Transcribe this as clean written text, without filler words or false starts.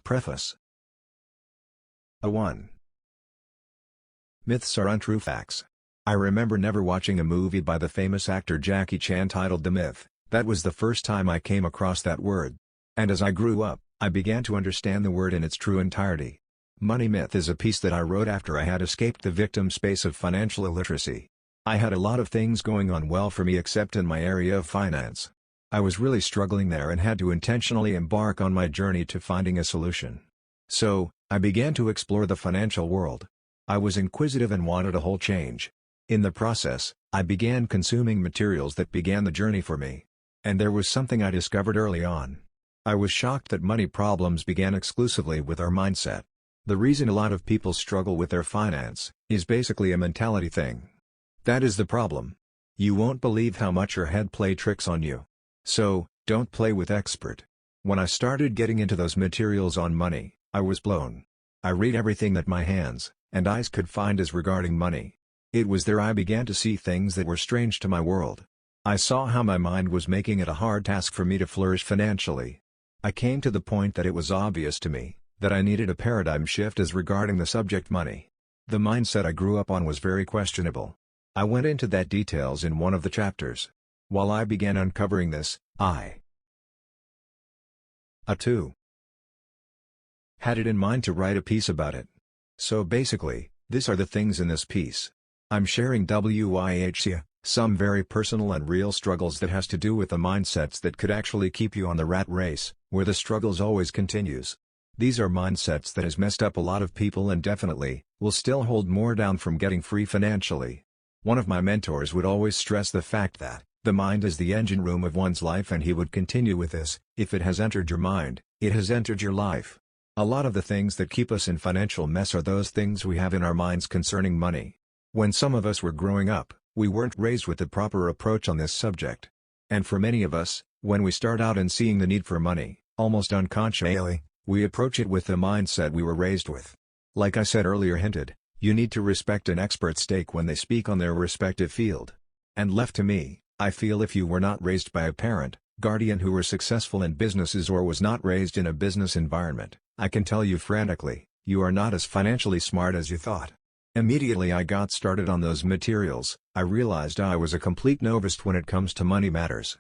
Preface. 1. Myths are untrue facts. I remember never watching a movie by the famous actor Jackie Chan titled The Myth. That was the first time I came across that word. And as I grew up, I began to understand the word in its true entirety. Money Myth is a piece that I wrote after I had escaped the victim space of financial illiteracy. I had a lot of things going on well for me except in my area of finance. I was really struggling there and had to intentionally embark on my journey to finding a solution. So, I began to explore the financial world. I was inquisitive and wanted a whole change. In the process, I began consuming materials that began the journey for me. And there was something I discovered early on. I was shocked that money problems began exclusively with our mindset. The reason a lot of people struggle with their finance is basically a mentality thing. That is the problem. You won't believe how much your head play tricks on you. So, don't play with expert. When I started getting into those materials on money, I was blown. I read everything that my hands and eyes could find as regarding money. It was there I began to see things that were strange to my world. I saw how my mind was making it a hard task for me to flourish financially. I came to the point that it was obvious to me that I needed a paradigm shift as regarding the subject money. The mindset I grew up on was very questionable. I went into that details in one of the chapters. While I began uncovering this, I 2. had it in mind to write a piece about it. So basically, these are the things in this piece. I'm sharing some very personal and real struggles that has to do with the mindsets that could actually keep you on the rat race, where the struggles always continues. These are mindsets that has messed up a lot of people and definitely, will still hold more down from getting free financially. One of my mentors would always stress the fact that, the mind is the engine room of one's life, and he would continue with this: if it has entered your mind, it has entered your life. A lot of the things that keep us in financial mess are those things we have in our minds concerning money. When some of us were growing up, we weren't raised with the proper approach on this subject. And for many of us, when we start out and seeing the need for money, almost unconsciously, we approach it with the mindset we were raised with. Like I said earlier hinted, you need to respect an expert's take when they speak on their respective field. And left to me, I feel if you were not raised by a parent, guardian who were successful in businesses or was not raised in a business environment, I can tell you frantically, you are not as financially smart as you thought. Immediately I got started on those materials, I realized I was a complete novice when it comes to money matters.